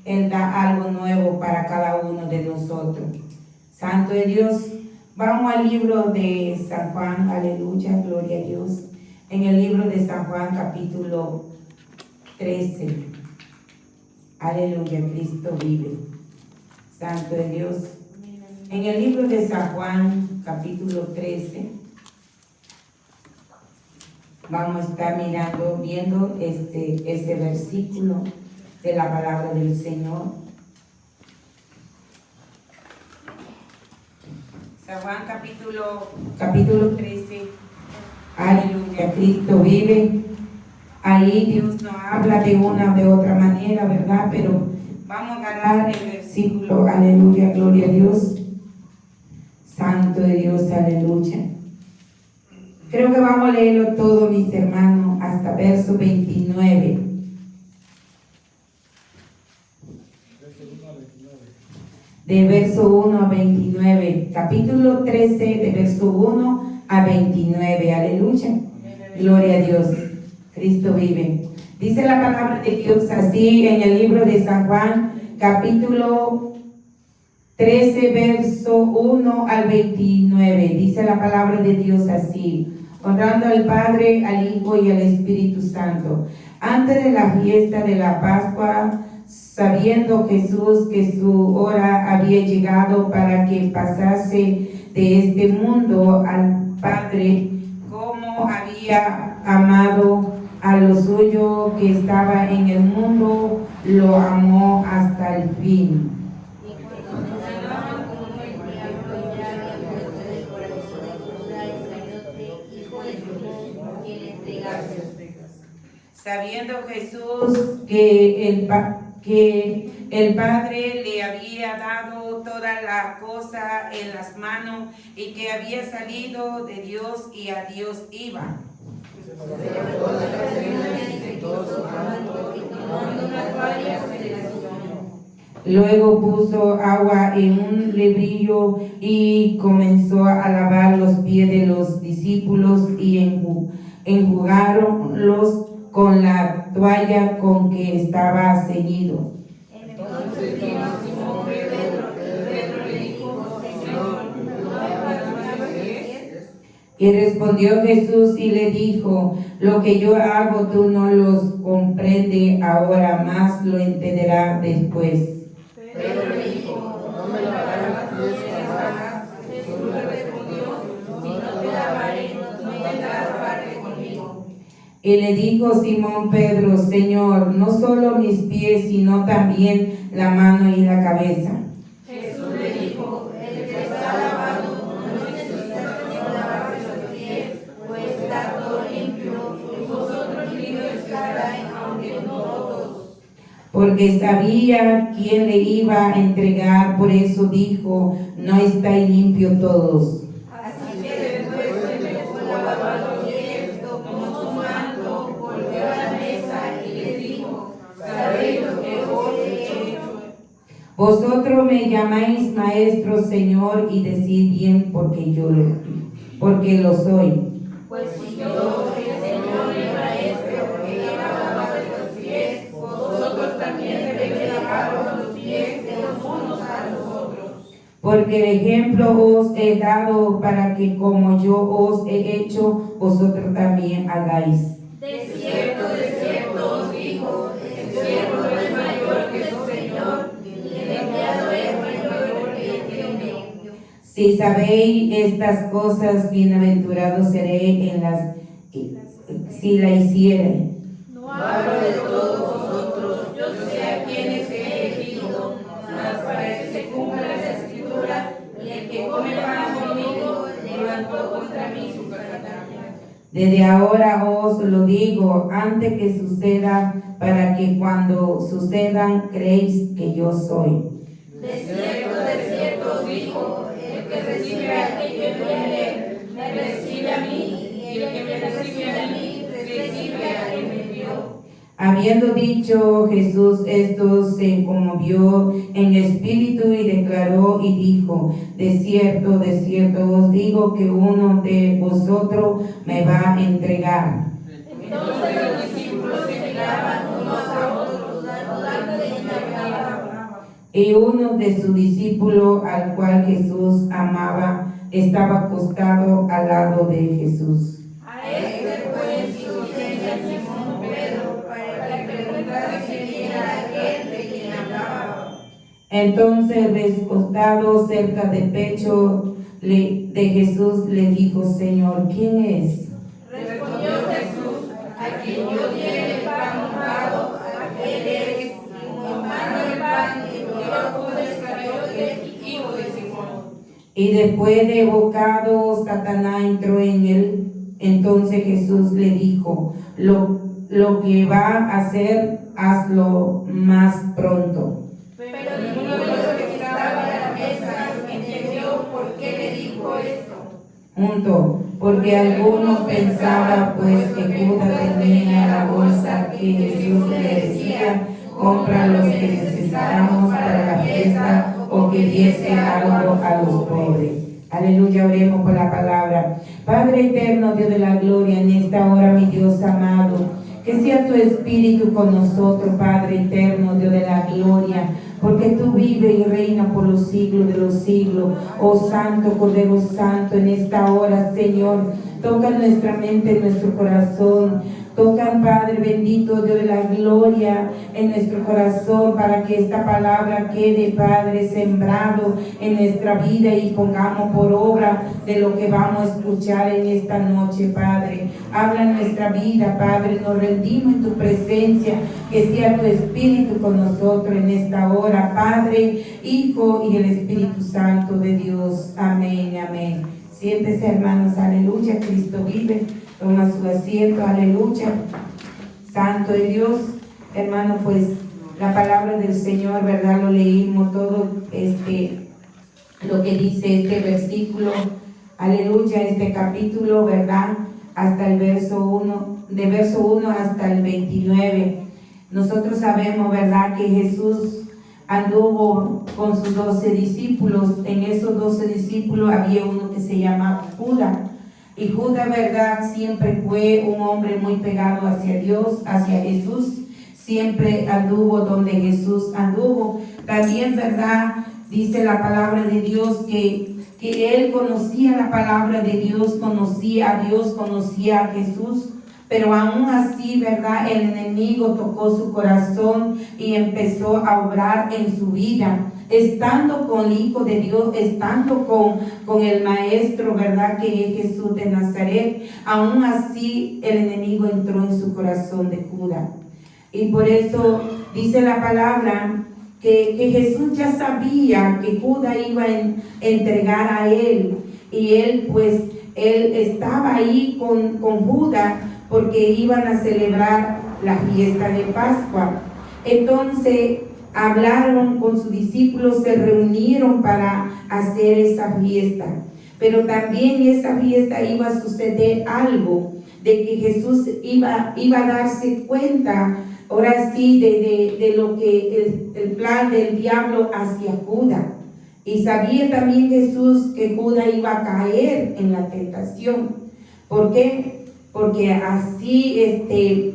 Él da algo nuevo para cada uno de nosotros. Santo es Dios. Vamos al libro de San Juan, aleluya, gloria a Dios. En el libro de San Juan, capítulo 13. Aleluya, Cristo vive. Santo es Dios. En el libro de San Juan, capítulo 13, vamos a estar viendo este versículo de la palabra del Señor. San Juan capítulo 13. Aleluya, Cristo vive. Ahí Dios nos habla de una o de otra manera, ¿verdad? Pero vamos a agarrar el versículo, aleluya, gloria a Dios. Santo de Dios, aleluya. Creo que vamos a leerlo todo, mis hermanos, hasta verso 29. De verso 1 a 29. Capítulo 13, de verso 1 a 29. Aleluya. Gloria a Dios. Cristo vive. Dice la palabra de Dios así en el libro de San Juan, capítulo 13, verso 1 al 29. Dice la palabra de Dios así: honrando al Padre, al Hijo y al Espíritu Santo. Antes de la fiesta de la Pascua, sabiendo Jesús que su hora había llegado para que pasase de este mundo al Padre, como había amado a lo suyo que estaba en el mundo, lo amó hasta el fin. Sabiendo Jesús que el Padre le había dado toda la cosa en las manos y que había salido de Dios y a Dios iba. Luego puso agua en un lebrillo y comenzó a lavar los pies de los discípulos y enjugarlos con la toalla con que estaba ceñido. Entonces vino Simón Pedro le dijo: Señor, ¿no me vas a lavar los pies? Y respondió Jesús y le dijo: lo que yo hago tú no los comprende ahora, más lo entenderá después. Pedro le dijo: no me lavarás los pies jamás. Jesús le respondió: si no te lavaré, no tendrás parte conmigo. Y le dijo Simón Pedro: Señor, no solo mis pies, sino también la mano y la cabeza. Jesús le dijo: el que está lavado no necesita sino lavarse los pies, pues está todo limpio, y vosotros limpios estaréis, aunque no todos. Porque sabía quién le iba a entregar, por eso dijo: no estáis limpios todos. Así que después de que fue lavado los pies, tomó su manto, volvió a la mesa y les dijo: ¿sabéis lo que os he hecho? Vosotros me llamáis maestro, Señor, y decid bien porque lo soy. Pues si yo soy el Señor y maestro que he lavado los pies, vosotros también debéis lavaros los pies de los unos a los otros. Porque el ejemplo os he dado para que como yo os he hecho, vosotros también hagáis. De cierto os digo, el siervo no es mayor que su Señor, y el enviado es mayor que el que envió. Si sabéis estas cosas, bienaventurados seréis si la hiciereis. No hablo de todos vosotros, yo sé a quienes he elegido, mas para que se cumpla la escritura, y el que come pan conmigo levantó contra mí su katana. Desde ahora os lo digo, antes que suceda, para que cuando sucedan creéis que yo soy. De cierto os digo, el que recibe a aquel que viene, me recibe a mí, y el que me recibe a mí, recibe a quien me envió. Habiendo dicho Jesús esto, se conmovió en espíritu y declaró y dijo: de cierto os digo que uno de vosotros me va a entregar. Entonces los discípulos se miraban unos a otros, dando de Y uno de sus discípulos, al cual Jesús amaba, estaba acostado al lado de Jesús. A este pues Jesús tenía Simón Pedro para que preguntara quién era aquel de quien hablaba. Entonces, recostado cerca del pecho de Jesús, le dijo: Señor, ¿quién es? Respondió Jesús: a quien yo diere el pan mojado, aquel es. Tomando el pan, dio a Judas Iscariote, hijo de Simón. Y después de bocado, Satanás entró en él. Entonces Jesús le dijo: lo que va a hacer, hazlo más pronto. Pero ninguno de los que estaban a la mesa entendió por qué le dijo esto. Porque algunos pensaban pues que Judas tenía la bolsa que Jesús le decía: compra los que necesitamos para la fiesta, o que diese algo a los pobres. Aleluya, oremos por la palabra. Padre eterno, Dios de la gloria, en esta hora, mi Dios amado, que sea tu Espíritu con nosotros, Padre eterno, Dios de la gloria, porque tú vives y reinas por los siglos de los siglos. Oh Santo, Cordero Santo, en esta hora, Señor, toca nuestra mente, nuestro corazón. Toca, Padre bendito, Dios de la gloria, en nuestro corazón, para que esta palabra quede, Padre, sembrado en nuestra vida y pongamos por obra de lo que vamos a escuchar en esta noche, Padre. Habla en nuestra vida, Padre, nos rendimos en tu presencia, que sea tu Espíritu con nosotros en esta hora, Padre, Hijo y el Espíritu Santo de Dios. Amén, amén. Siéntese, hermanos, aleluya, Cristo vive. Toma su asiento, aleluya. Santo es Dios. Hermano, pues la palabra del Señor, ¿verdad? Lo leímos todo lo que dice este versículo, aleluya, este capítulo, ¿verdad? Hasta el verso 1, de verso 1 hasta el 29. Nosotros sabemos, ¿verdad?, que Jesús anduvo con sus 12 discípulos. En esos 12 discípulos había uno que se llama Judas. Y Judas, ¿verdad?, siempre fue un hombre muy pegado hacia Dios, hacia Jesús. Siempre anduvo donde Jesús anduvo. También, ¿verdad?, dice la palabra de Dios que él conocía la palabra de Dios, conocía a Dios, conocía a Jesús. Pero aún así, ¿verdad?, el enemigo tocó su corazón y empezó a obrar en su vida. Estando con el Hijo de Dios, estando con el Maestro, ¿verdad?, que es Jesús de Nazaret, aún así el enemigo entró en su corazón de Judas. Y por eso dice la palabra que Jesús ya sabía que Judas iba a entregar a él. Y él estaba ahí con Judas porque iban a celebrar la fiesta de Pascua. Entonces hablaron con sus discípulos, se reunieron para hacer esa fiesta. Pero también en esa fiesta iba a suceder algo, de que Jesús iba a darse cuenta, ahora sí, de lo que el plan del diablo hacia Judas. Y sabía también Jesús que Judas iba a caer en la tentación. ¿Por qué? Porque así,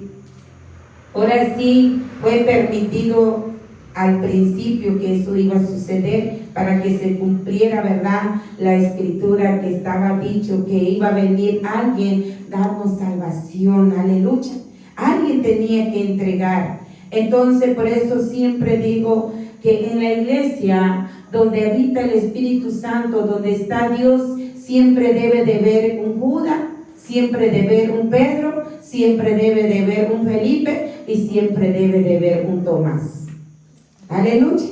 ahora sí fue permitido al principio que eso iba a suceder, para que se cumpliera, ¿verdad?, la escritura que estaba dicho que iba a venir alguien darnos salvación, aleluya. Alguien tenía que entregar. Entonces, por eso siempre digo que en la iglesia donde habita el Espíritu Santo, donde está Dios, siempre debe de haber un Judas, siempre debe de haber un Pedro, siempre debe de haber un Felipe y siempre debe de haber un Tomás. Aleluya.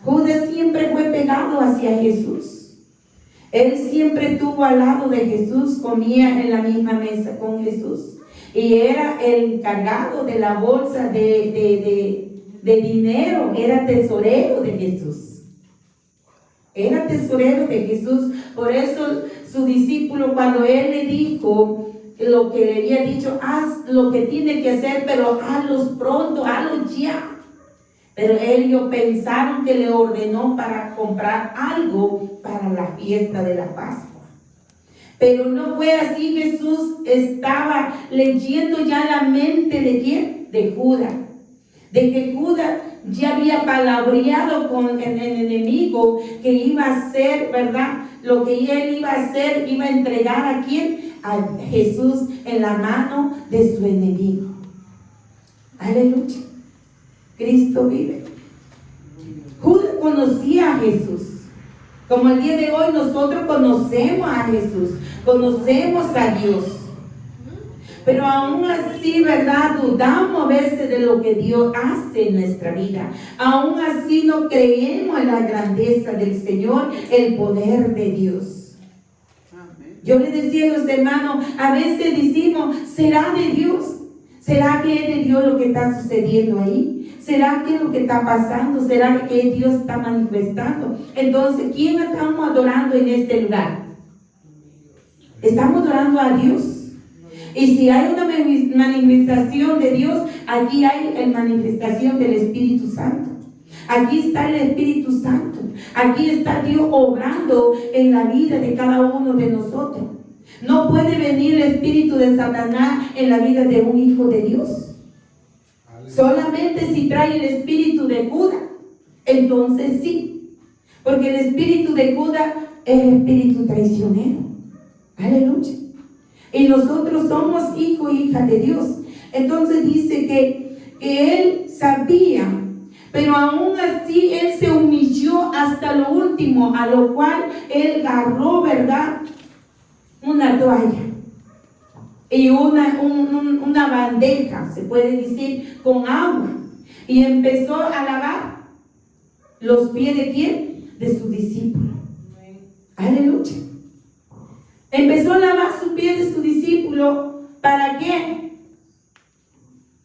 Judas siempre fue pegado hacia Jesús. Él siempre estuvo al lado de Jesús, comía en la misma mesa con Jesús. Y era el encargado de la bolsa de dinero, era tesorero de Jesús. Era tesorero de Jesús. Por eso su discípulo, cuando él le dijo lo que le había dicho, haz lo que tiene que hacer, pero hazlo pronto, hazlo ya. Pero ellos pensaron que le ordenó para comprar algo para la fiesta de la Pascua. Pero no fue así. Jesús estaba leyendo ya la mente de ¿quién? De Judas. de que Judas ya había palabreado con el enemigo que iba a hacer, ¿verdad? Lo que él iba a hacer, iba a entregar a quién, a Jesús en la mano de su enemigo. Aleluya. Cristo vive. Judas conocía a Jesús. Como el día de hoy nosotros conocemos a Jesús, conocemos a Dios. Pero aún así, ¿verdad? Dudamos a veces de lo que Dios hace en nuestra vida. Aún así no creemos en la grandeza del Señor, el poder de Dios. Yo le decía a los hermanos, a veces decimos, ¿será de Dios? ¿Será que es de Dios lo que está sucediendo ahí? ¿Será que es lo que está pasando? ¿Será que Dios está manifestando? Entonces, ¿quién estamos adorando en este lugar? Estamos adorando a Dios. Y si hay una manifestación de Dios, allí hay la manifestación del Espíritu Santo. Aquí está el Espíritu Santo. Aquí está Dios obrando en la vida de cada uno de nosotros. No puede venir el espíritu de Satanás en la vida de un hijo de Dios. Solamente si trae el espíritu de Judas, entonces sí. Porque el espíritu de Judas es el espíritu traicionero. Aleluya. Y nosotros somos hijos e hijas de Dios. Entonces dice que él sabía, pero aún así él se humilló hasta lo último, a lo cual él agarró, ¿verdad?, una toalla y una bandeja, se puede decir, con agua, y empezó a lavar los pies de ¿quién? De sus discípulos. Aleluya. Empezó a lavar sus pies de su discípulo. ¿Para qué?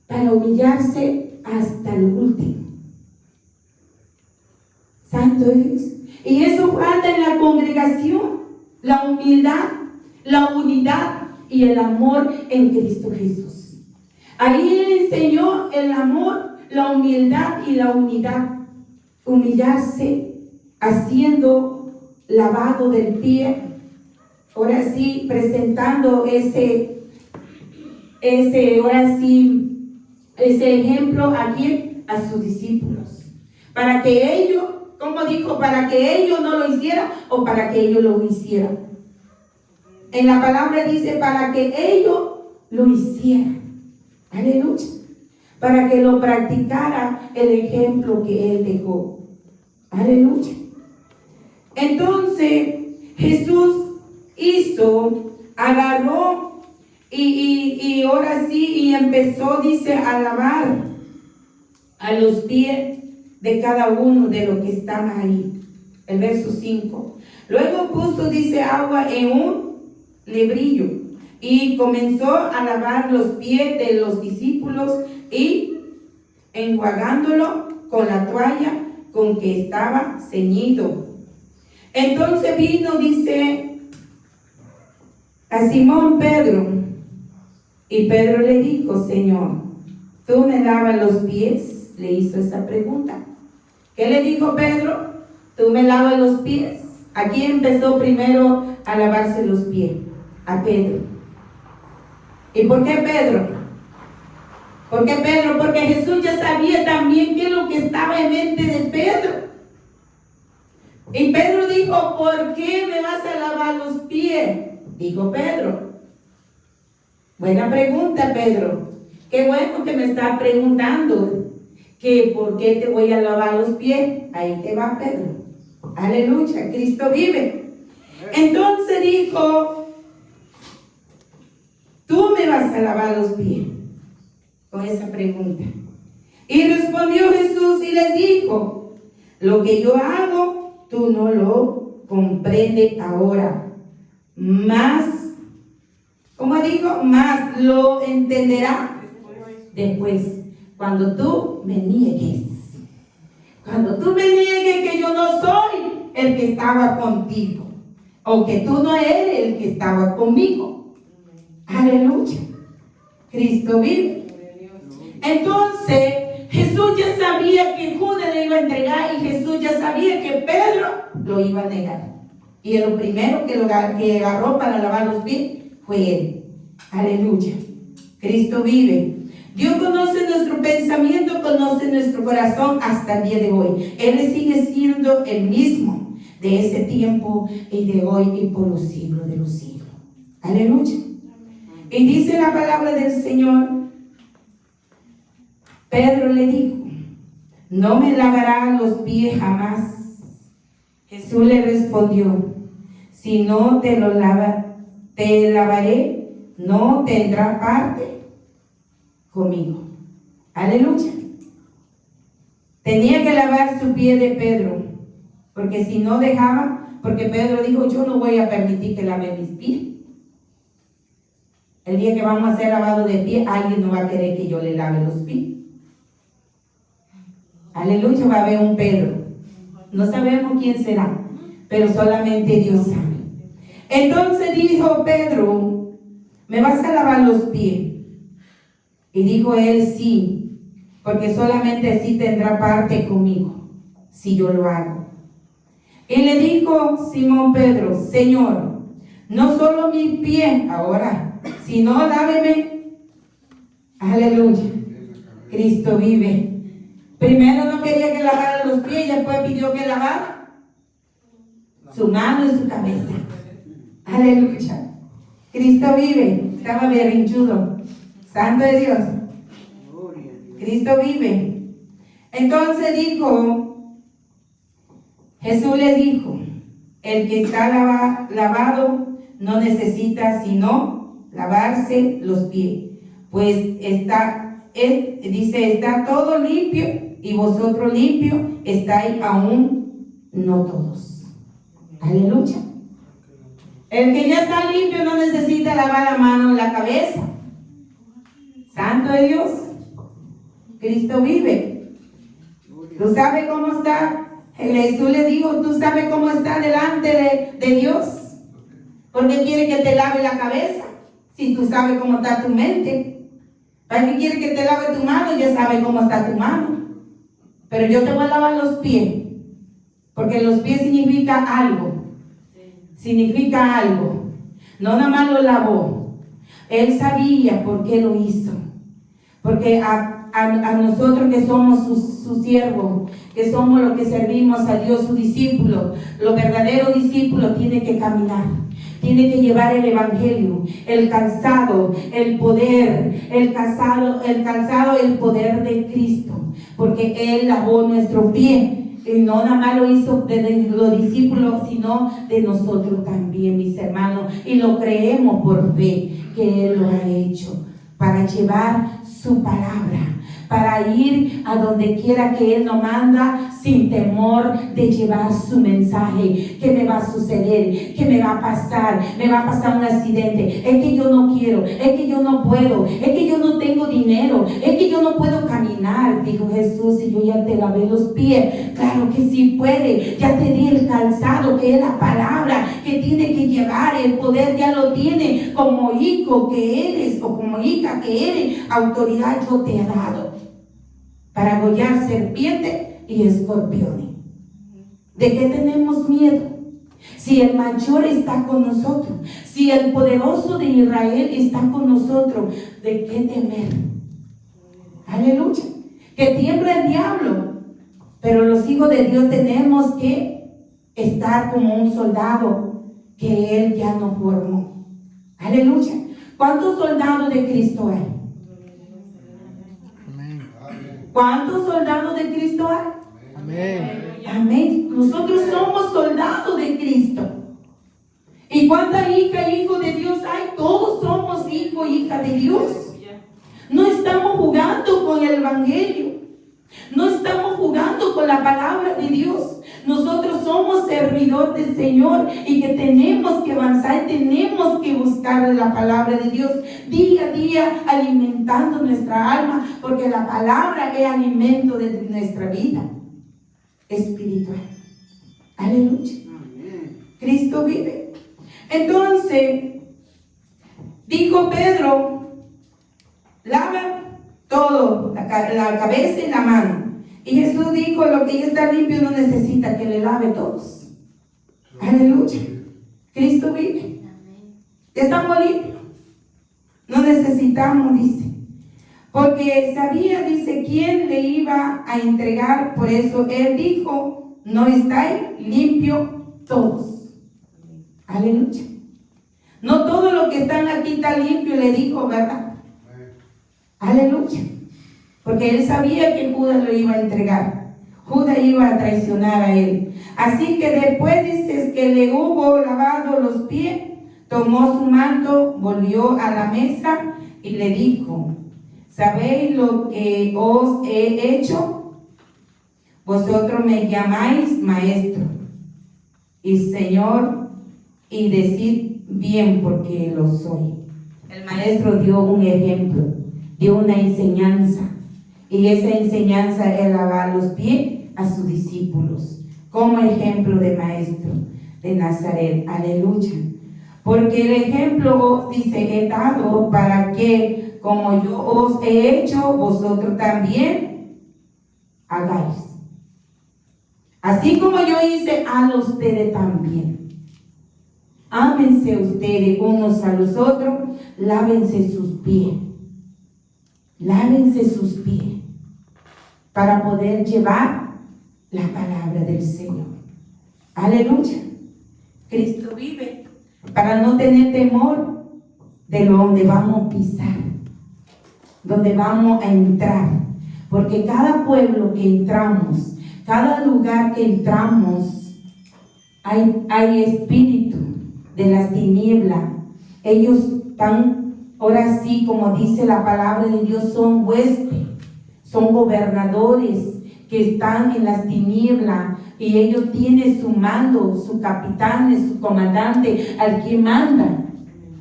Para humillarse hasta lo último. Santo Dios. Y eso falta en la congregación. La humildad, la unidad y el amor en Cristo Jesús. Ahí Él enseñó el amor, la humildad y la unidad. Humillarse haciendo lavado del pie. Ahora sí, presentando ese ejemplo aquí a sus discípulos. Para que ellos, como dijo, para que ellos no lo hicieran o para que ellos lo hicieran. En la palabra dice para que ellos lo hicieran. Aleluya. Para que lo practicara el ejemplo que Él dejó. Aleluya. Entonces, Jesús agarró y ahora sí, y empezó, dice, a lavar a los pies de cada uno de los que estaban ahí. El verso 5. Luego puso, dice, agua en un lebrillo y comenzó a lavar los pies de los discípulos y enjuagándolo con la toalla con que estaba ceñido. Entonces vino, dice, a Simón Pedro, y Pedro le dijo, Señor, ¿tú me lavas los pies? Le hizo esa pregunta. ¿Qué le dijo Pedro? ¿Tú me lavas los pies? Aquí empezó primero a lavarse los pies, a Pedro. ¿Y por qué Pedro? ¿Por qué Pedro? Porque Jesús ya sabía también qué es lo que estaba en mente de Pedro. Y Pedro dijo, ¿por qué me vas a lavar los pies? Dijo Pedro. Buena pregunta, Pedro. Qué bueno que me está preguntando que por qué te voy a lavar los pies. Ahí te va Pedro. Aleluya, Cristo vive. Entonces dijo, tú me vas a lavar los pies. Con esa pregunta. Y respondió Jesús y les dijo, lo que yo hago, tú no lo comprendes ahora. Más, como digo, más lo entenderá después, cuando tú me niegues. Cuando tú me niegues que yo no soy el que estaba contigo, o que tú no eres el que estaba conmigo. Aleluya. Cristo vive. Entonces, Jesús ya sabía que Judas le iba a entregar y Jesús ya sabía que Pedro lo iba a negar. Y lo primero que agarró para lavar los pies fue él. Aleluya. Cristo vive. Dios conoce nuestro pensamiento, conoce nuestro corazón hasta el día de hoy. Él sigue siendo el mismo de ese tiempo y de hoy y por los siglos de los siglos. Aleluya. Y dice la palabra del Señor, Pedro le dijo, no me lavará los pies jamás. Jesús le respondió, si no te lavaré, no tendrá parte conmigo. Aleluya. Tenía que lavar su pie de Pedro, porque si no dejaba, porque Pedro dijo, yo no voy a permitir que lave mis pies. El día que vamos a hacer lavado de pie, alguien no va a querer que yo le lave los pies. Aleluya, va a haber un Pedro. No sabemos quién será, pero solamente Dios sabe. Entonces dijo Pedro, ¿me vas a lavar los pies? Y dijo él, sí, porque solamente así tendrá parte conmigo, si yo lo hago. Y le dijo Simón Pedro, Señor, no solo mis pies ahora, sino láveme. Aleluya, Cristo vive. Primero no quería que lavara los pies y después pidió que lavara su mano y su cabeza. Aleluya. Cristo vive. Estaba berrinchudo. Santo de Dios. Cristo vive. Entonces Jesús le dijo, el que está lavado no necesita sino lavarse los pies, pues está todo limpio y vosotros limpios estáis aún no todos. Aleluya. El que ya está limpio no necesita lavar la mano en la cabeza. Santo de Dios. Cristo vive. ¿Tú sabes cómo está? Jesús le dijo, ¿tú sabes cómo está delante de Dios? Porque quiere que te lave la cabeza. Si tú sabes cómo está tu mente. ¿Para qué quiere que te lave tu mano? Ya sabes cómo está tu mano. Pero yo te voy a lavar los pies. Porque los pies significa algo. Significa algo. No nada más lo lavó. Él sabía por qué lo hizo. Porque a nosotros que somos sus siervos, que somos los que servimos a Dios, sus discípulos, los verdaderos discípulos tienen que caminar. Tiene que llevar el evangelio, el calzado, el poder, el calzado, el poder de Cristo, porque Él lavó nuestro pie, y no nada más lo hizo de los discípulos, sino de nosotros también, mis hermanos, y lo creemos por fe, que Él lo ha hecho, para llevar su palabra, para ir a donde quiera que Él nos manda, sin temor de llevar su mensaje. ¿Qué me va a suceder? ¿Qué me va a pasar? ¿Me va a pasar un accidente? Es que yo no quiero, es que yo no puedo, es que yo no tengo dinero, es que yo no puedo caminar. Dijo Jesús, si yo ya te lavé los pies, claro que sí puede, ya te di el calzado, que es la palabra que tiene que llevar, el poder ya lo tiene, como hijo que eres o como hija que eres, autoridad yo te he dado para hollar serpientes y escorpiones. ¿De qué tenemos miedo? Si el mayor está con nosotros, si el poderoso de Israel está con nosotros, ¿de qué temer? Aleluya. Que tiembla el diablo, pero los hijos de Dios tenemos que estar como un soldado que Él ya nos formó. Aleluya. ¿Cuántos soldados de Cristo hay? ¿Cuántos soldados de Cristo hay? Amén. Amén. Nosotros somos soldados de Cristo. ¿Y cuántas hijas e hijos de Dios hay? Todos somos hijos e hijas de Dios. No estamos jugando con el evangelio. No estamos jugando con la palabra de Dios. Nosotros somos servidores del Señor y que tenemos que avanzar, tenemos que buscar la palabra de Dios día a día, alimentando nuestra alma, porque la palabra es alimento de nuestra vida espiritual. Aleluya. Cristo vive. Entonces, dijo Pedro, lava todo, la cabeza y la mano. Y Jesús dijo, lo que ya está limpio no necesita que le lave todos. Aleluya. Cristo vive. Estamos limpios. No necesitamos, dice. porque sabía, dice, quién le iba a entregar. Por eso él dijo, no estáis limpios todos. Aleluya. No todo lo que están aquí está limpio, le dijo, ¿verdad? Aleluya. Porque él sabía que Judas lo iba a entregar. Judas iba a traicionar a él. Así que después dices que le hubo lavado los pies, tomó su manto, volvió a la mesa y le dijo, ¿sabéis lo que os he hecho? Vosotros me llamáis maestro y Señor, y decid bien porque lo soy. El maestro dio un ejemplo, dio una enseñanza, y esa enseñanza es lavar los pies a sus discípulos como ejemplo de maestro de Nazaret. Aleluya. Porque el ejemplo, dice, he dado para que como yo os he hecho, vosotros también hagáis. Así como yo hice, hagan ustedes también. Ámense ustedes unos a los otros, lávense sus pies. Lávense sus pies para poder llevar la palabra del Señor. Aleluya. Cristo vive para no tener temor de donde vamos a pisar, donde vamos a entrar. Porque cada pueblo que entramos, cada lugar que entramos, hay espíritu de las tinieblas. Ellos están, ahora sí, como dice la palabra de Dios, son huéspedes, son gobernadores que están en las tinieblas, y ellos tienen su mando, su capitán, su comandante, al que mandan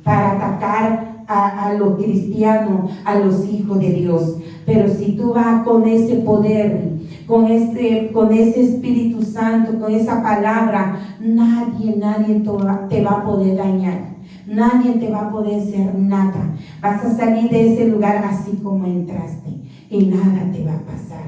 para atacar a los cristianos, a los hijos de Dios. Pero si tú vas con ese poder, con ese Espíritu Santo, con esa palabra, nadie te va a poder dañar. Nadie te va a poder hacer nada. Vas a salir de ese lugar así como entraste y nada te va a pasar.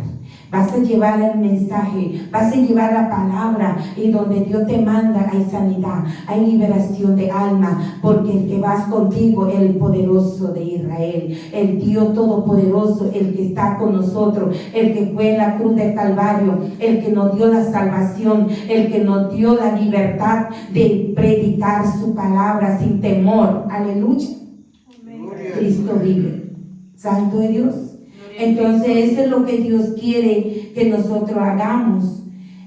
Vas a llevar el mensaje, vas a llevar la palabra, y donde Dios te manda hay sanidad, hay liberación de alma, porque el que vas contigo es el poderoso de Israel, el Dios todopoderoso, el que está con nosotros, el que fue en la cruz del Calvario, el que nos dio la salvación, el que nos dio la libertad de predicar su palabra sin temor. Aleluya. Cristo vive. Santo de Dios. Entonces eso es lo que Dios quiere que nosotros hagamos.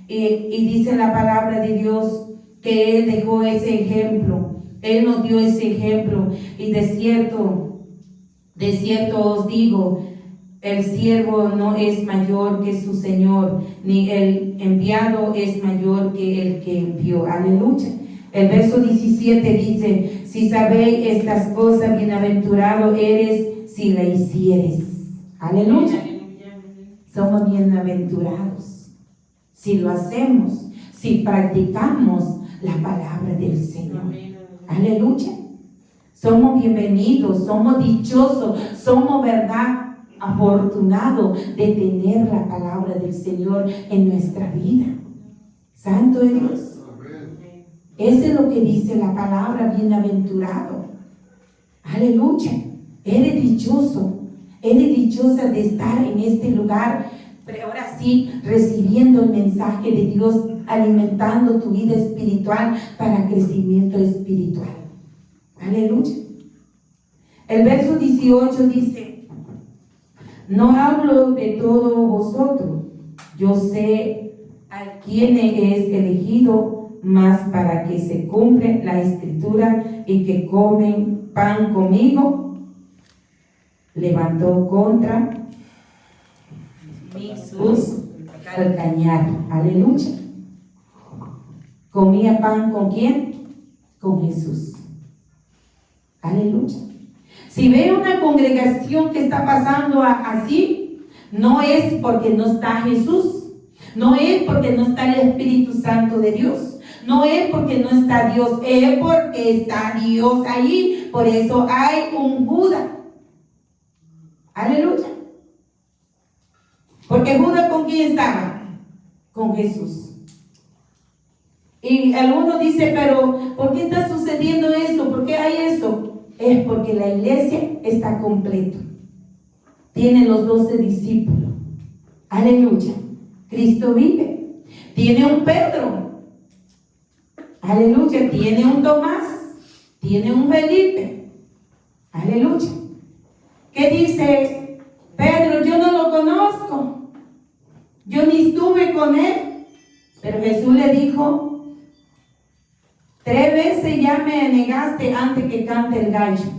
Y dice la palabra de Dios que Él dejó ese ejemplo. Él nos dio ese ejemplo. Y de cierto os digo, el siervo no es mayor que su Señor, ni el enviado es mayor que el que envió. Aleluya. El verso 17 dice, si sabéis estas cosas, bienaventurado eres si la hicieres. Aleluya. Somos bienaventurados si lo hacemos, si practicamos la palabra del Señor. Aleluya. Somos bienvenidos, somos dichosos, somos, verdad, afortunados de tener la palabra del Señor en nuestra vida. Santo es Dios. Eso es lo que dice la palabra, bienaventurado. Aleluya. Eres dichoso. Eres dichosa de estar en este lugar, pero ahora sí, recibiendo el mensaje de Dios, alimentando tu vida espiritual para crecimiento espiritual. Aleluya. El verso 18 dice, no hablo de todos vosotros, yo sé a quién es elegido, más para que se cumple la escritura y que comen pan conmigo, levantó contra sus calcañar. Aleluya. ¿Comía pan con quién? Con Jesús. Aleluya. Si ve una congregación que está pasando así, no es porque no está Jesús, no es porque no está el Espíritu Santo de Dios, no es porque no está Dios, es porque está Dios allí. Por eso hay un Judas. Aleluya. Porque Judas, ¿con quién estaba? Con Jesús. Y algunos dicen, pero ¿por qué está sucediendo esto? ¿Por qué hay esto? Es porque la iglesia está completa. tiene los 12 discípulos. Aleluya. Cristo vive. Tiene un Pedro. Aleluya. Tiene un Tomás. Tiene un Felipe. Aleluya. ¿Qué dice Pedro? Yo no lo conozco. Yo ni estuve con él. Pero Jesús le dijo: 3 veces ya me negaste antes que cante el gallo.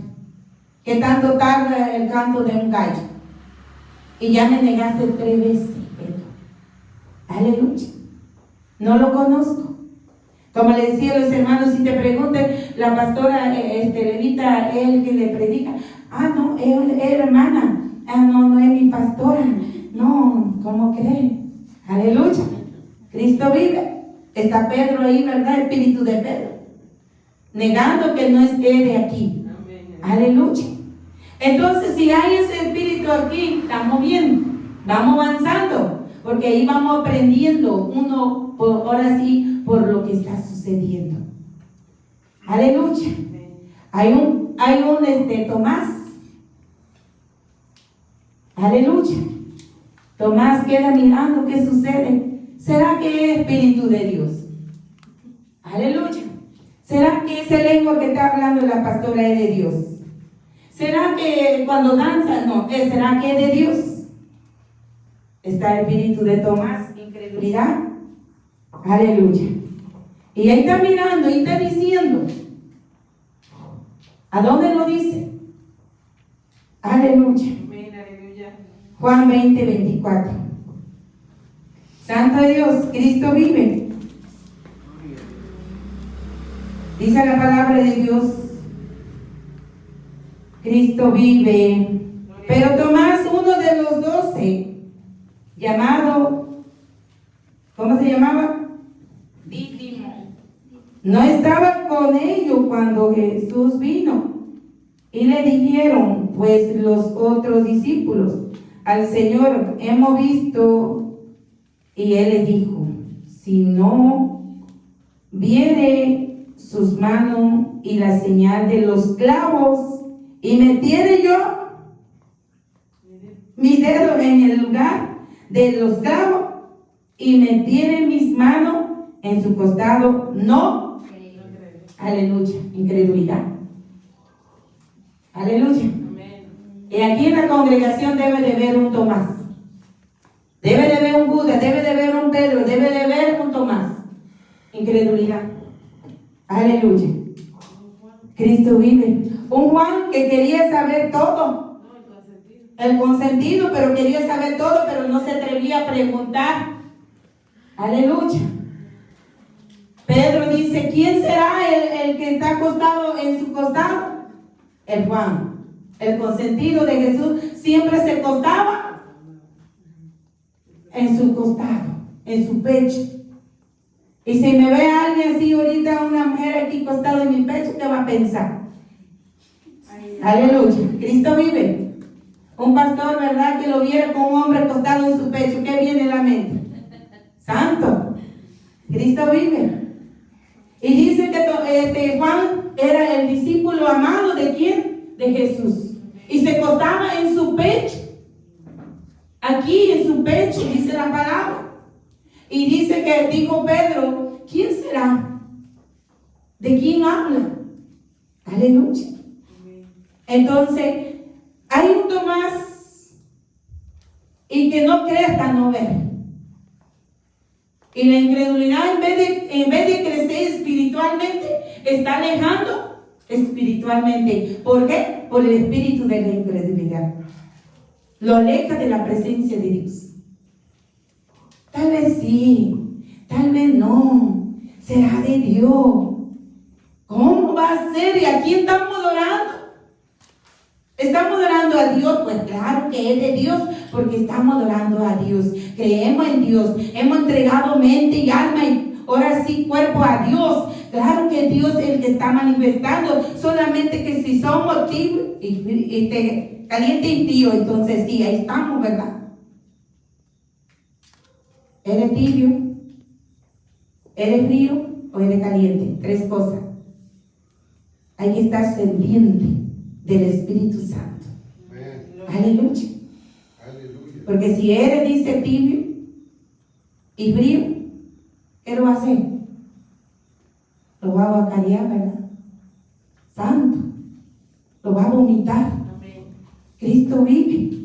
¿Qué tanto tarda el canto de un gallo? Y ya me negaste 3 veces, Pedro. Aleluya. No lo conozco. Como le decía a los hermanos, si te preguntan, la pastora Levita, él que le predica, no, él hermana, no es mi pastora. No, ¿cómo cree? Aleluya. Cristo vive. Está Pedro ahí, ¿verdad? El espíritu de Pedro, negando que no es él de aquí. Aleluya. Entonces, si hay ese espíritu aquí, estamos bien, vamos avanzando, porque ahí vamos aprendiendo uno, ahora sí, por lo que está sucediendo. Aleluya. Hay un Tomás. Aleluya. Tomás queda mirando qué sucede. ¿Será que es espíritu de Dios? Aleluya. ¿Será que esa lengua que está hablando la pastora es de Dios? ¿Será que cuando danza? No, ¿será que es de Dios? Está el espíritu de Tomás, incredulidad. Aleluya. Y ahí está mirando y está diciendo. ¿A dónde lo dice? Aleluya. Juan 20, 24. Santo Dios, Cristo vive. Dice la palabra de Dios: Cristo vive. Pero Tomás, uno de los 12, llamado, ¿cómo se llamaba? Dídimo, no estaba con ellos cuando Jesús vino. Y le dijeron pues los otros discípulos al Señor: hemos visto. Y él le dijo: si no viere sus manos y la señal de los clavos, y metiere yo mi dedo en el lugar de los clavos, y metiere mis manos en su costado, no. Aleluya. Incredulidad. Aleluya. Y aquí en la congregación debe de haber un Tomás. Debe de haber un Buda, debe de haber un Pedro, debe de haber un Tomás. Incredulidad. Aleluya. Cristo vive. Un Juan que quería saber todo. El consentido, pero quería saber todo, pero no se atrevía a preguntar. Aleluya. Pedro dice: ¿quién será el que está acostado en su costado? El Juan. El consentido de Jesús siempre se acostaba en su costado, en su pecho. Y si me ve alguien así ahorita, una mujer aquí acostada en mi pecho, ¿qué va a pensar? Aleluya. Cristo vive. Un pastor, ¿verdad?, que lo viera con un hombre acostado en su pecho, ¿qué viene en la mente? Santo. Cristo vive. Y dice que Juan era el discípulo amado ¿de quién? De Jesús. Y se acostaba en su pecho. Aquí en su pecho, dice la palabra. Y dice que dijo Pedro: ¿quién será? ¿De quién habla? Aleluya. Entonces, hay un Tomás y que no cree hasta no ver. Y la incredulidad, en vez de crecer espiritualmente, está alejando espiritualmente. ¿Por qué? Por el espíritu de la incredulidad. Lo aleja de la presencia de Dios. Tal vez sí, tal vez no. Será de Dios. ¿Cómo va a ser? ¿Y a quién estamos adorando? ¿Estamos adorando a Dios? Pues claro que es de Dios, porque estamos adorando a Dios. Creemos en Dios. Hemos entregado mente y alma y ahora sí cuerpo a Dios. Claro que Dios es el que está manifestando. Solamente que si somos tibios y caliente y tío, entonces sí, ahí estamos, ¿verdad? ¿Eres tibio? ¿Eres frío o eres caliente? 3 cosas. Hay que estar pendiente del Espíritu Santo. Aleluya. Porque si eres, dice, tibio y frío, ¿qué lo va a hacer? Lo va a guacarear, ¿verdad? Santo. Lo va a vomitar. Cristo vive.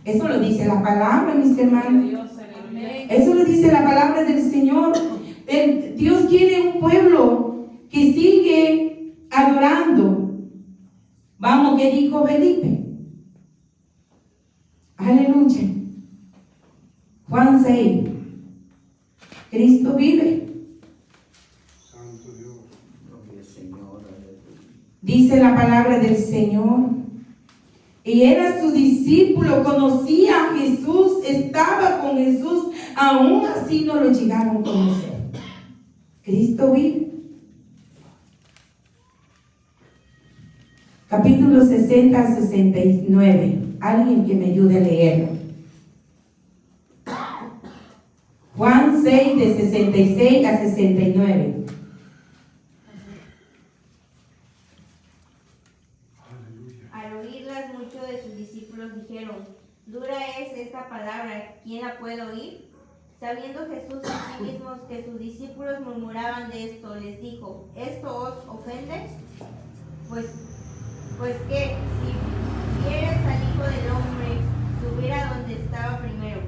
Eso lo dice la palabra, mis hermanos. Eso lo dice la palabra del Señor. Dios quiere un pueblo que sigue adorando. Vamos, ¿qué dijo Felipe? Aleluya. Juan 6. Cristo vive. Santo Dios. Dice la palabra del Señor. Y era su discípulo, conocía a Jesús, estaba con Jesús, aún así no lo llegaron a conocer. Cristo vive. Capítulo 60 a 69. Alguien que me ayude a leerlo. Juan 6 de 66 a 69. Al oírlas, muchos de sus discípulos dijeron: Dura es esta palabra, ¿quién la puede oír? Sabiendo Jesús en sí mismo que sus discípulos murmuraban de esto, les dijo: ¿Esto os ofende? Pues que si vieres al Hijo del Hombre subir a donde estaba primero.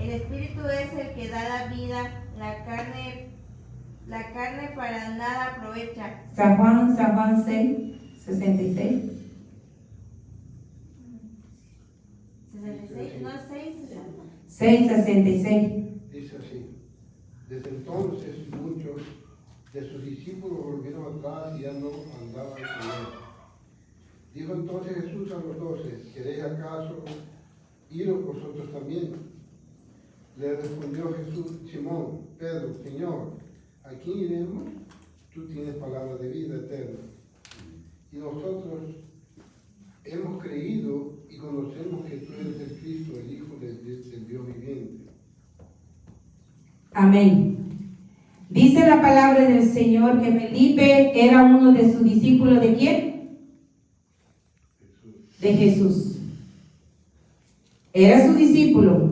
El Espíritu es el que da la vida, la carne para nada aprovecha. San Juan 6, 66. 66, no 6, 6, 66. Dice así: desde entonces muchos de sus discípulos volvieron atrás y ya no andaban con él. Dijo entonces Jesús a los 12: ¿Queréis acaso iros vosotros también? Le respondió Jesús: Simón, Pedro, Señor, ¿a quién iremos? Tú tienes palabra de vida eterna. Y nosotros hemos creído y conocemos que tú eres el Cristo, el Hijo del Dios viviente. Amén. Dice la palabra del Señor que Felipe era uno de sus discípulos. ¿De quién? De Jesús. Era su discípulo.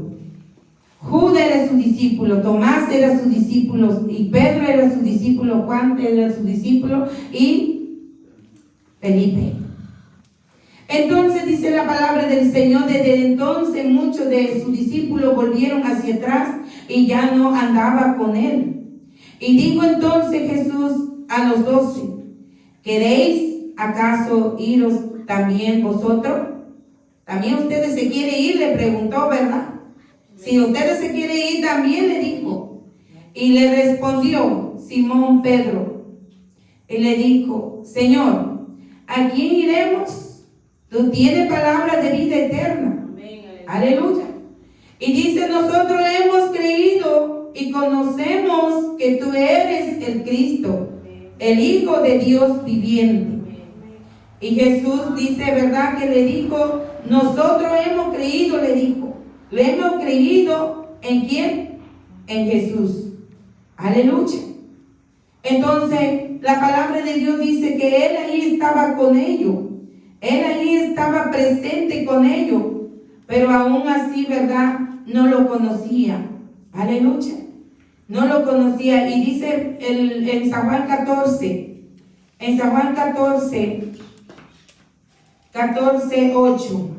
Judas era su discípulo, Tomás era su discípulo, y Pedro era su discípulo, Juan era su discípulo, y Felipe. Entonces dice la palabra del Señor: desde entonces muchos de sus discípulos volvieron hacia atrás y ya no andaba con él. Y dijo entonces Jesús a los 12: ¿Queréis acaso iros también vosotros? También ustedes se quieren ir, le preguntó, ¿verdad? Si ustedes se quieren ir también, le dijo. Y le respondió Simón Pedro. Y le dijo: Señor, ¿a quién iremos? Tú tienes palabra de vida eterna. Aleluya. Y dice: nosotros hemos creído y conocemos que tú eres el Cristo, el Hijo de Dios viviente. Y Jesús dice, ¿verdad? Que le dijo: nosotros hemos creído, le dijo. Le hemos creído ¿en quién? En Jesús. Aleluya. Entonces, la palabra de Dios dice que Él ahí estaba con ellos. Él ahí estaba presente con ellos. Pero aún así, ¿verdad? No lo conocía. Aleluya. No lo conocía. Y dice en San Juan 14. En San Juan 14, 8.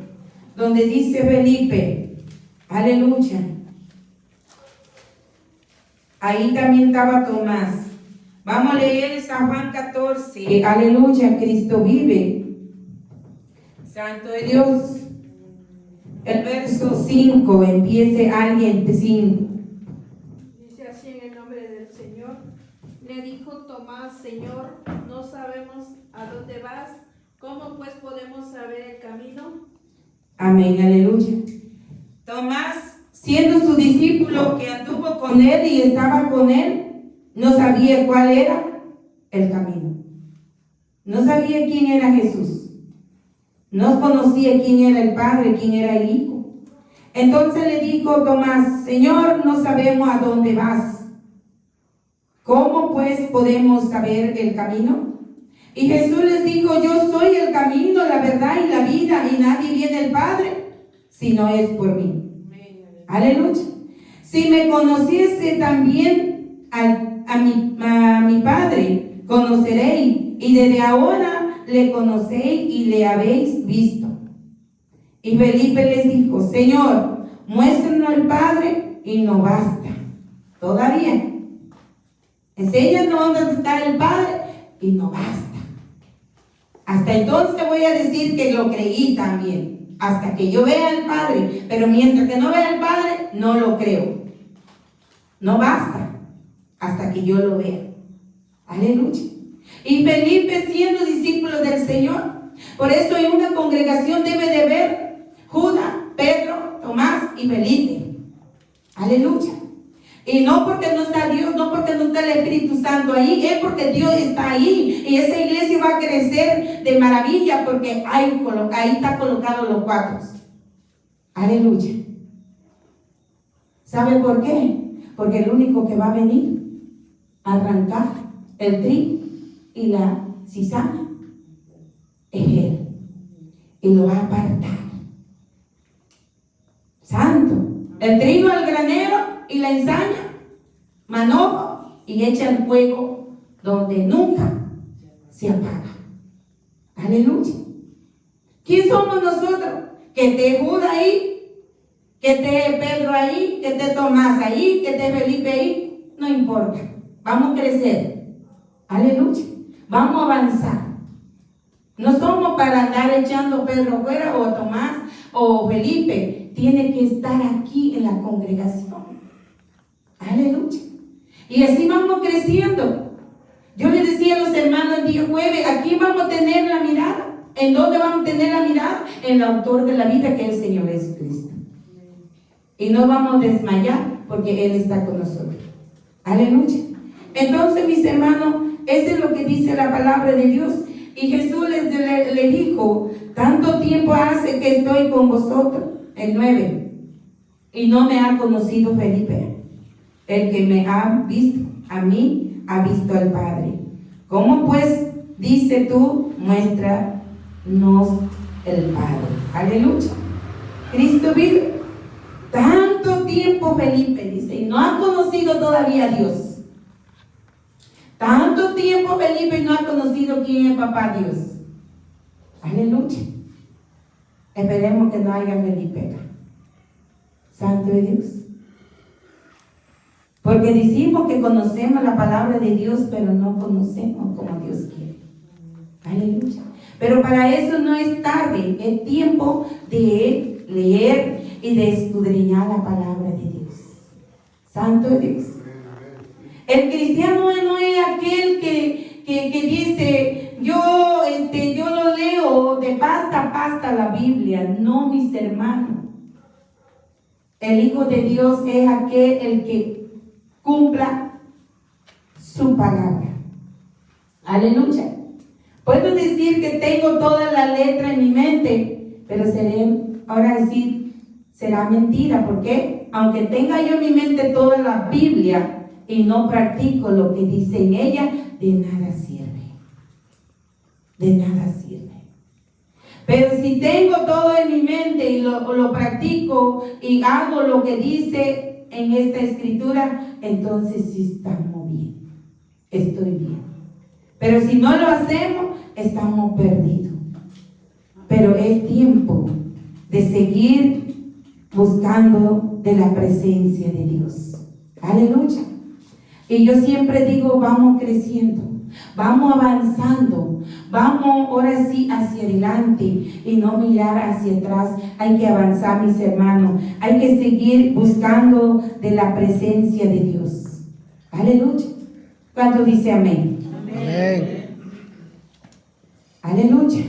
Donde dice Felipe. Aleluya. Ahí también estaba Tomás. Vamos a leer San Juan 14. Aleluya, Cristo vive. Santo de Dios. El verso 5, empiece alguien de 5. Dice así en el nombre del Señor. Le dijo Tomás: Señor, no sabemos a dónde vas. ¿Cómo pues podemos saber el camino? Amén, aleluya. Tomás, siendo su discípulo que anduvo con él y estaba con él, no sabía cuál era el camino. No sabía quién era Jesús. No conocía quién era el Padre, quién era el Hijo. Entonces le dijo Tomás: Señor, no sabemos a dónde vas. ¿Cómo pues podemos saber el camino? Y Jesús les dijo: yo soy el camino, la verdad y la vida, y nadie viene al Padre si no es por mí. Aleluya. Si me conociese también a mi Padre, conoceréis, y desde ahora le conocéis y le habéis visto. Y Felipe les dijo: Señor, muéstranos el Padre y no basta. Todavía. Enséñanos dónde está el Padre y no basta. Hasta entonces voy a decir que lo creí también, hasta que yo vea al Padre. Pero mientras que no vea al Padre, no lo creo. No basta hasta que yo lo vea. Aleluya. Y Felipe, siendo discípulo del Señor, por eso en una congregación debe de ver Judas, Pedro, Tomás y Felipe. Aleluya. Y no porque no está Dios, no porque no está el Espíritu Santo ahí, es porque Dios está ahí. Y esa iglesia va a crecer de maravilla porque ahí está colocado los cuatro. Aleluya. ¿Sabe por qué? Porque el único que va a venir a arrancar el trigo y la cizaña es Él. Y lo va a apartar. Santo. El trigo al granero y la cizaña, manojo, y echa el fuego donde nunca se apaga. Aleluya. ¿Quién somos nosotros? Que esté Judas ahí, que esté Pedro ahí, que esté Tomás ahí, que esté Felipe ahí. No importa. Vamos a crecer. Aleluya. Vamos a avanzar. No somos para andar echando Pedro fuera o Tomás o Felipe. Tiene que estar aquí en la congregación. Aleluya. Y así vamos creciendo. Yo le decía a los hermanos el día jueves, aquí vamos a tener la mirada. ¿En dónde vamos a tener la mirada? En el autor de la vida, que es el Señor Jesucristo. Y no vamos a desmayar porque Él está con nosotros. Aleluya. Entonces, mis hermanos, eso es lo que dice la palabra de Dios. Y Jesús le dijo: tanto tiempo hace que estoy con vosotros, el 9, y no me ha conocido Felipe. El que me ha visto a mí, ha visto al Padre. ¿Cómo pues dice tú, muéstranos el Padre? Aleluya. Cristo vive. Tanto tiempo Felipe dice, y no ha conocido todavía a Dios. Tanto tiempo Felipe no ha conocido quién es papá Dios. Aleluya. Esperemos que no haya Felipe acá. Santo de Dios. Porque decimos que conocemos la palabra de Dios, pero no conocemos como Dios quiere. Aleluya. Pero para eso no es tarde, es tiempo de leer y de escudriñar la palabra de Dios. Santo de Dios. El cristiano no es aquel que dice, yo lo leo de pasta a pasta la Biblia. No, mis hermanos. El Hijo de Dios es aquel el que cumpla su palabra. Aleluya. Puedo decir que tengo toda la letra en mi mente, pero será mentira. ¿Por qué? Aunque tenga yo en mi mente toda la Biblia y no practico lo que dice en ella, de nada sirve. De nada sirve. Pero si tengo todo en mi mente y lo practico y hago lo que dice en esta escritura, entonces sí estamos bien. Estoy bien. Pero si no lo hacemos, estamos perdidos. Pero es tiempo de seguir buscando de la presencia de Dios. Aleluya. Y yo siempre digo, vamos creciendo, vamos avanzando, vamos ahora sí hacia adelante y no mirar hacia atrás. Hay que avanzar, mis hermanos. Hay que seguir buscando de la presencia de Dios. Aleluya. ¿Cuánto dice amén? Amén. Aleluya.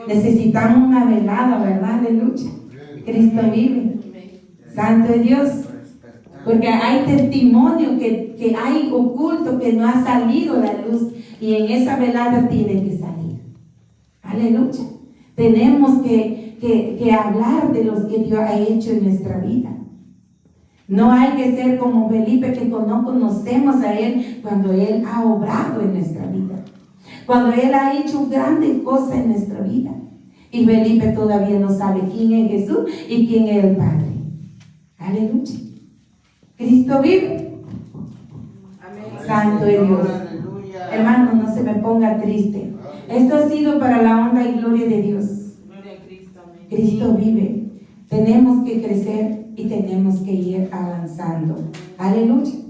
Necesitamos una velada, ¿verdad? Aleluya. Cristo vive. Santo de Dios. Porque hay testimonio que hay oculto que no ha salido la luz. Y en esa velada tiene que salir. Aleluya. Tenemos que hablar de los que Dios ha hecho en nuestra vida. No hay que ser como Felipe, que no conocemos a Él cuando Él ha obrado en nuestra vida. Cuando Él ha hecho grandes cosas en nuestra vida. Y Felipe todavía no sabe quién es Jesús y quién es el Padre. Aleluya. Cristo vive. Amén. Santo es Dios. Hermano, no se me ponga triste. Esto ha sido para la honra y gloria de Dios. Gloria a Cristo. Amén. Cristo vive. Tenemos que crecer y tenemos que ir avanzando. Aleluya.